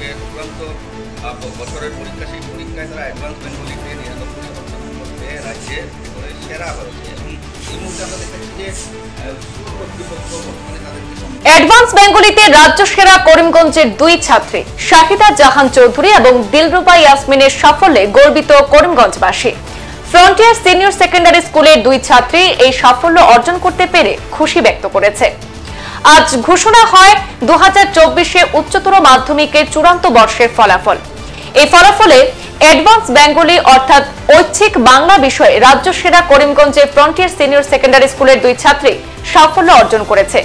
যে চূড়ান্ত বছরের পরীক্ষা, সেই পরীক্ষায় তারা অ্যাডভান্স বেঙ্গলিতে 99% মধ্যে রাজ্যে সেরা হয়েছে। এবং এই মুহূর্তে আমরা দেখেছি যে কর্তৃপক্ষ বর্তমানে তাদেরকে অ্যাডভান্স বেঙ্গলিতে রাজ্য সেরা করিমগঞ্জের দুই ছাত্রী শাহিদা জাহান চৌধুরী এবং দিলরুবা ইয়াসমিনের সাফল্যে গর্বিত করিমগঞ্জবাসী। ফ্রন্টিয়ার সিনিয়র সেকেন্ডারি স্কুলের দুই ছাত্রী এই সাফল্য অর্জন করতে পেরে খুশি ব্যক্ত করেছে। আজ ঘোষণা হয় 2024 উচ্চতর মাধ্যমিকের চূড়ান্ত বর্ষের ফলাফল। এই ফলাফলে অ্যাডভান্স বেঙ্গলি অর্থাৎ ঐচ্ছিক বাংলা বিষয়ে রাজ্য সেরা করিমগঞ্জের ফ্রন্টিয়ার সিনিয়র সেকেন্ডারি স্কুলের দুই ছাত্রী সাফল্য অর্জন করেছে।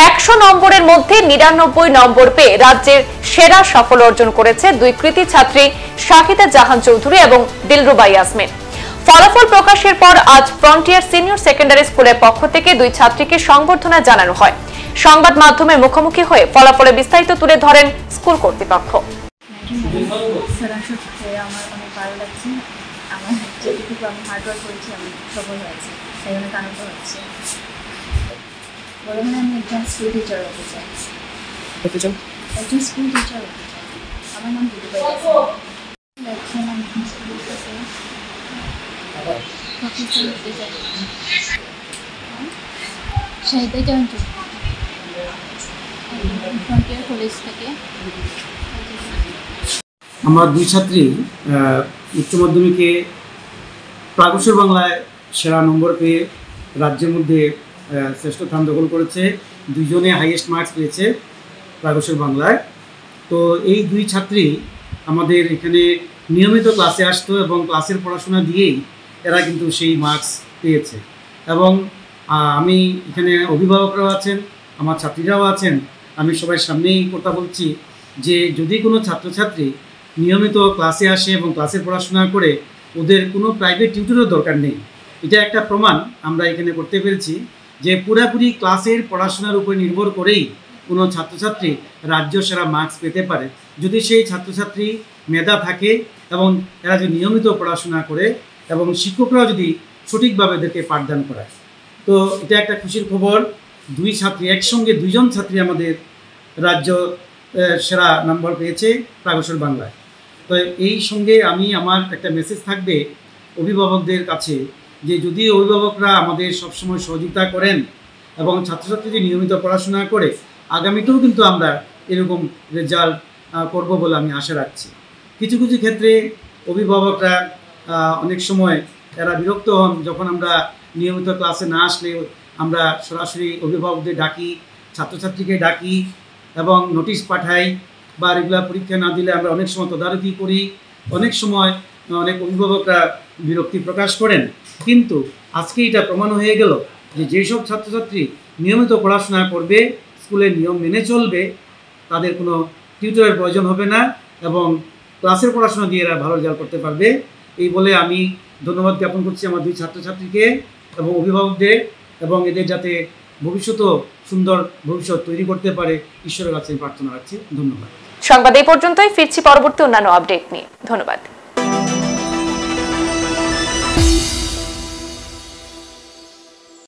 100 নম্বরের মধ্যে 99 নম্বর পেয়ে রাজ্যের সেরা সাফল্য অর্জন করেছে দুই কৃতী ছাত্রী শাহিদা জাহান চৌধুরী এবং দিলরুবা ইয়াসমিন। ফলাফল প্রকাশের পর আজ ফ্রন্টিয়ার সিনিয়র সেকেন্ডারি স্কুলের পক্ষ থেকে দুই ছাত্রীকে সংবর্ধনা জানানো হয়। সংবাদ মাধ্যমের মুখোমুখি হয়ে ফলাফলের বিস্তারিত তুলে ধরেন স্কুল কর্তৃপক্ষ। আমার অনেক ভালো লাগছে, আমার যেটুকু আমি হার্ডওয়ার্ক করেছি আমি সফল হয়েছি, সেই জন্য আনন্দ হচ্ছে। বলে মানে আমি একজন স্কুল টিচার হতে চাই, একজন স্কুল টিচার হতে চাই। আমার নাম দিলরুবা ইয়াসমিন, আমি স্কুল থেকে প্রফেসর হতে চাই। শাহিদা জাহান ফ্রন্টিয়ার কলেজ থেকে। আমার দুই ছাত্রী উচ্চ মাধ্যমিকে প্রাগসর বাংলায় সেরা নম্বর পেয়ে রাজ্যের মধ্যে শ্রেষ্ঠ স্থান দখল করেছে। দুইজনে হাইয়েস্ট মার্কস পেয়েছে প্রাগসর বাংলায়। তো এই দুই ছাত্রী আমাদের এখানে নিয়মিত ক্লাসে আসতো এবং ক্লাসের পড়াশোনা দিয়েই এরা কিন্তু সেই মার্কস পেয়েছে। এবং আমি এখানে অভিভাবকরাও আছেন, আমার ছাত্রীরাও আছেন। আমি সবার সামনেই কথা বলছি যে যদি কোনো ছাত্রছাত্রী নিয়মিত ক্লাসে আসে এবং ক্লাসের পড়াশোনা করে, ওদের কোনো প্রাইভেট টিউটরের দরকার নেই। এটা একটা প্রমাণ আমরা এখানে করতে পেরেছি যে পুরোপুরি ক্লাসের পড়াশোনার উপর নির্ভর করেই কোনো ছাত্রছাত্রী রাজ্য সেরা মার্কস পেতে পারে, যদি সেই ছাত্রছাত্রী মেধা থাকে এবং এরা যদি নিয়মিত পড়াশোনা করে এবং শিক্ষকরাও যদি সঠিকভাবে এদেরকে পাঠদান করায়। তো এটা একটা খুশির খবর। দুই ছাত্রী একসঙ্গে, দুইজন ছাত্রী আমাদের রাজ্য সেরা নম্বর পেয়েছে প্রাগসর বাংলায়। তো এই সঙ্গে আমি আমার একটা মেসেজ থাকবে অভিভাবকদের কাছে যে যদি অভিভাবকরা আমাদের সবসময় সহযোগিতা করেন এবং ছাত্রছাত্রী যদি নিয়মিত পড়াশোনা করে, আগামীতেও কিন্তু আমরা এরকম রেজাল্ট করব বলে আমি আশা রাখছি। কিছু কিছু ক্ষেত্রে অভিভাবকরা অনেক সময় এরা বিরক্ত হন যখন আমরা নিয়মিত ক্লাসে না আসলে আমরা সরাসরি অভিভাবকদের ডাকি, ছাত্রছাত্রীকে ডাকি এবং নোটিশ পাঠাই, বা রেগুলার পরীক্ষা না দিলে আমরা অনেক সময় তদারকি করি। অনেক সময় অনেক অভিভাবকরা বিরক্তি প্রকাশ করেন, কিন্তু আজকে এটা প্রমাণ হয়ে গেল যে যেসব ছাত্রছাত্রী নিয়মিত পড়াশোনা করবে, স্কুলের নিয়ম মেনে চলবে, তাদের কোনো টিউটরের প্রয়োজন হবে না এবং ক্লাসের পড়াশোনা দিয়ে এরা ভালো রেজাল্ট করতে পারবে। এই বলে আমি ধন্যবাদ জ্ঞাপন করছি আমার দুই ছাত্রছাত্রীকে এবং অভিভাবকদের, এবং এদের যাতে ভবিষ্যতেও সুন্দর ভবিষ্যৎ তৈরি করতে পারে ঈশ্বরের কাছে প্রার্থনা রাখছি। ধন্যবাদ। সংবাদ এই পর্যন্তই, ফিরছি পরবর্তী অন্যান্য আপডেট নিয়ে। ধন্যবাদ।